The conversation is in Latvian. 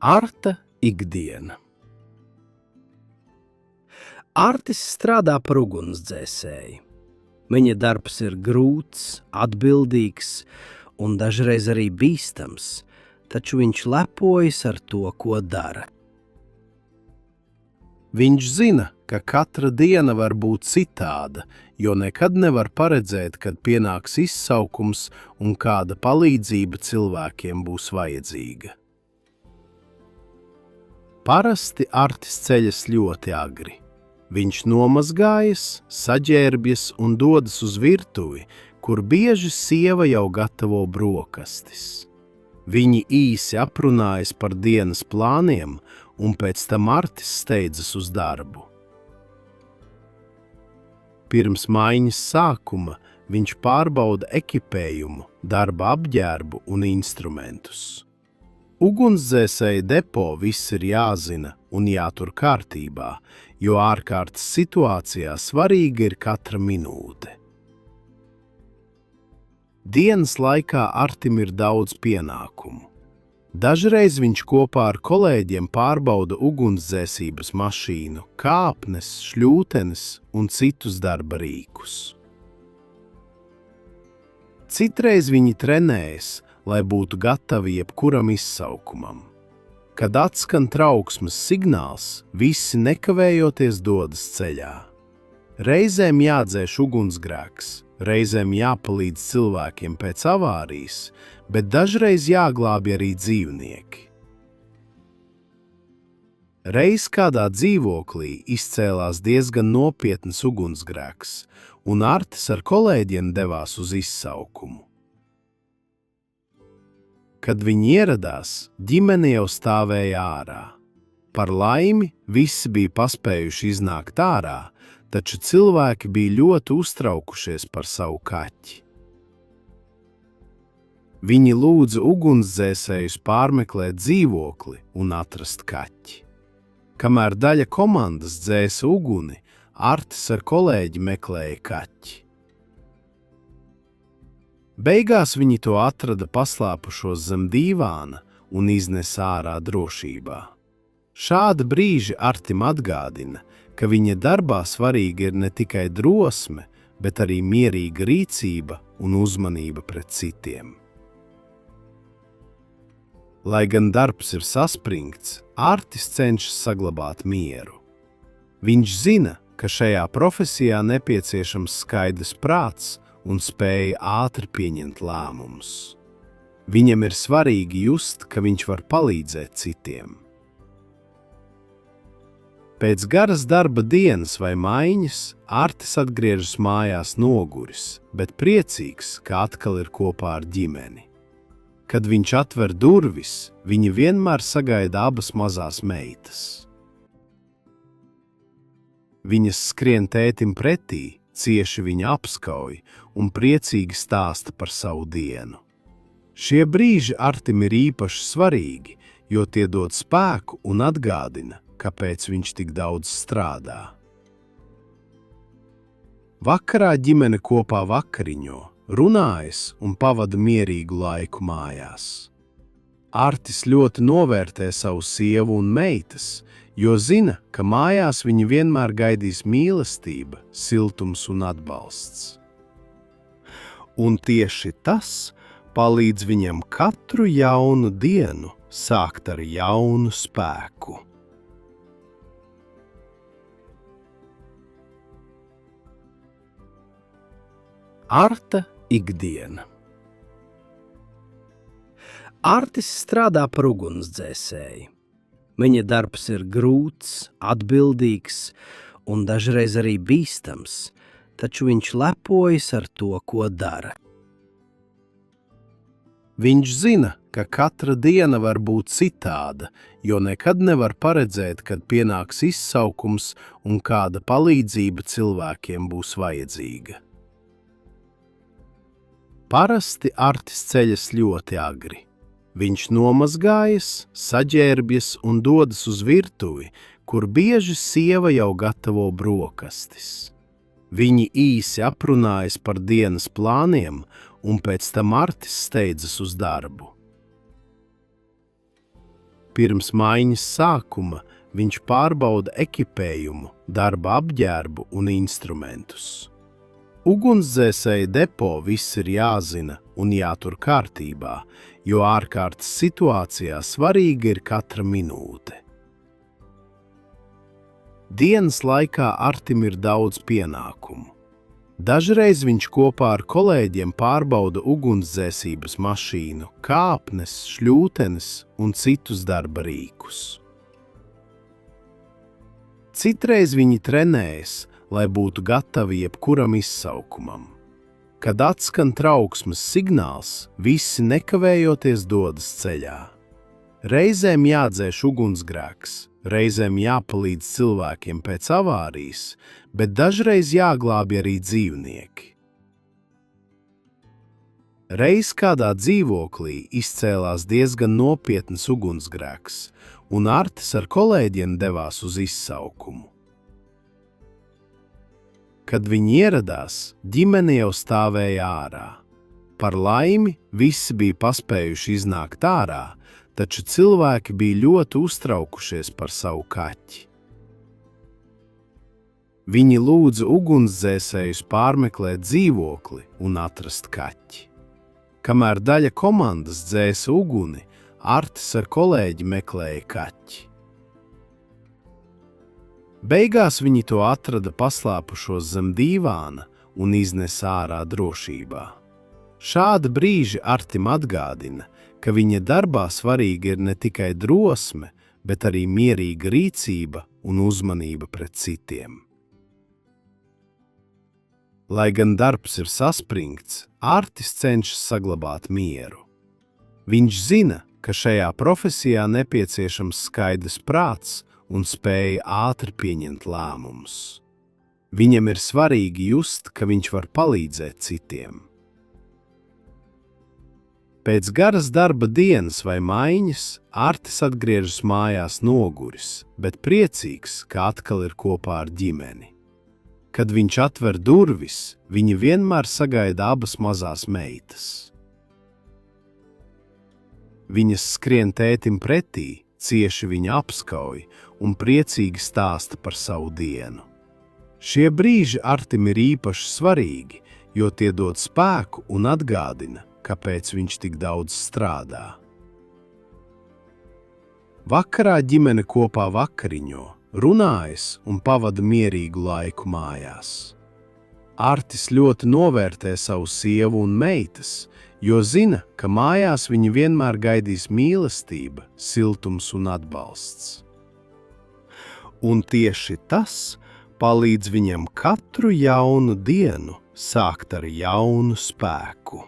Arta ikdiena. Artis strādā par ugunsdzēsēju. Viņa darbs ir grūts, atbildīgs un dažreiz arī bīstams, taču viņš lepojas ar to, ko dara. Viņš zina, ka katra diena var būt citāda, jo nekad nevar paredzēt, kad pienāks izsaukums un kāda palīdzība cilvēkiem būs vajadzīga. Parasti Artis ceļas ļoti agri. Viņš nomazgājas, saģērbjas un dodas uz virtuvi, kur bieži sieva jau gatavo brokastis. Viņi īsi aprunājas par dienas plāniem, un pēc tam Artis steidzas uz darbu. Pirms maiņas sākuma viņš pārbauda ekipējumu, darba apģērbu un instrumentus. Ugunsdzēsēja depo viss ir jāzina un jātur kārtībā, jo ārkārtas situācijā svarīga ir katra minūte. Dienas laikā Artim ir daudz pienākumu. Dažreiz viņš kopā ar kolēģiem pārbauda ugunsdzēsības mašīnu, kāpnes, šļūtenes un citus darba rīkus. Citreiz viņi trenējas, lai būtu gatavi jebkuram izsaukumam. Kad atskan trauksmes signāls, visi nekavējoties dodas ceļā. Reizēm jādzēš ugunsgrēks, reizēm jāpalīdz cilvēkiem pēc avārijas, bet dažreiz jāglābj arī dzīvnieki. Reiz kādā dzīvoklī izcēlās diezgan nopietns ugunsgrēks, un Artis ar kolēģiem devās uz izsaukumu. Kad viņi ieradās, ģimene jau stāvēja ārā. Par laimi, visi bija paspējuši iznākt ārā, taču cilvēki bija ļoti uztraukušies par savu kaķi. Viņi lūdza ugunsdzēsējus pārmeklēt dzīvokli un atrast kaķi. Kamēr daļa komandas dzēsa uguni, Artis ar kolēģi meklēja kaķi. Beigās viņi to atrada paslēpušos zem dīvāna un iznesa ārā drošībā. Šādi brīži Artim atgādina, ka viņa darbā svarīga ir ne tikai drosme, bet arī mierīga rīcība un uzmanība pret citiem. Lai gan darbs ir saspringts, Artis cenšas saglabāt mieru. Viņš zina, ka šajā profesijā nepieciešams skaidrs prāts un spēja ātri pieņemt lēmumus. Viņam ir svarīgi just, ka viņš var palīdzēt citiem. Pēc garas darba dienas vai maiņas Artis atgriežas mājās noguris, bet priecīgs, ka atkal ir kopā ar ģimeni. Kad viņš atver durvis, viņi vienmēr sagaida abas mazās meitas. Viņas skrien tētim pretī, cieši viņa apskauj un priecīgi stāsta par savu dienu. Šie brīži Artim ir īpaši svarīgi, jo tie dod spēku un atgādina, kāpēc viņš tik daudz strādā. Vakarā ģimene kopā vakariņo, runājas un pavada mierīgu laiku mājās. Artis ļoti novērtē savu sievu un meitas, jo zina, ka mājās viņi vienmēr gaidīs mīlestība, siltums un atbalsts. Un tieši tas palīdz viņam katru jaunu dienu sākt ar jaunu spēku. Arta ikdiena. Artis strādā par ugunsdzēsēju. Viņa darbs ir grūts, atbildīgs un dažreiz arī bīstams, taču viņš lepojas ar to, ko dara. Viņš zina, ka katra diena var būt citāda, jo nekad nevar paredzēt, kad pienāks izsaukums un kāda palīdzība cilvēkiem būs vajadzīga. Parasti Artis ceļas ļoti agri. Viņš nomazgājas, saģērbjas un dodas uz virtuvi, kur bieži sieva jau gatavo brokastis. Viņi īsi aprunājas par dienas plāniem, un pēc tam Artis steidzas uz darbu. Pirms maiņas sākuma viņš pārbauda ekipējumu, darba apģērbu un instrumentus. Ugunsdzēsēja depo viss ir jāzina un jātur kārtībā, jo ārkārtas situācijā svarīga ir katra minūte. Dienas laikā Artim ir daudz pienākumu. Dažreiz viņš kopā ar kolēģiem pārbauda ugunsdzēsības mašīnu, kāpnes, šļūtenes un citus darba rīkus. Citreiz viņi trenējas, lai būtu gatavi jebkuram izsaukumam. Kad atskan trauksmes signāls, visi nekavējoties dodas ceļā. Reizēm jādzēš ugunsgrēks, reizēm jāpalīdz cilvēkiem pēc avārijas, bet dažreiz jāglābj arī dzīvnieki. Reiz kādā dzīvoklī izcēlās diezgan nopietns ugunsgrēks, un Artis ar kolēģiem devās uz izsaukumu. Kad viņi ieradās, ģimene jau stāvēja ārā. Par laimi, visi bija paspējuši iznākt ārā, taču cilvēki bija ļoti uztraukušies par savu kaķi. Viņi lūdza ugunsdzēsējus pārmeklēt dzīvokli un atrast kaķi. Kamēr daļa komandas dzēsa uguni, Artis ar kolēģi meklēja kaķi. Beigās viņi to atrada paslēpušos zem dīvāna un iznesa ārā drošībā. Šādi brīži Artim atgādina, ka viņa darbā svarīga ir ne tikai drosme, bet arī mierīga rīcība un uzmanība pret citiem. Lai gan darbs ir saspringts, Artis cenšas saglabāt mieru. Viņš zina, ka šajā profesijā nepieciešams skaidrs prāts un spēja ātri pieņemt lēmumus. Viņam ir svarīgi just, ka viņš var palīdzēt citiem. Pēc garas darba dienas vai maiņas Artis atgriežas mājās noguris, bet priecīgs, ka atkal ir kopā ar ģimeni. Kad viņš atver durvis, viņi vienmēr sagaida abas mazās meitas. Viņas skrien tētim pretī, cieši viņa apskauj un priecīgi stāsta par savu dienu. Šie brīži Artim ir īpaši svarīgi, jo tie dod spēku un atgādina, kāpēc viņš tik daudz strādā. Vakarā ģimene kopā vakariņo, runājas un pavada mierīgu laiku mājās. Artis ļoti novērtē savu sievu un meitas, jo zina, ka mājās viņu vienmēr gaidīs mīlestība, siltums un atbalsts. Un tieši tas palīdz viņam katru jaunu dienu sākt ar jaunu spēku.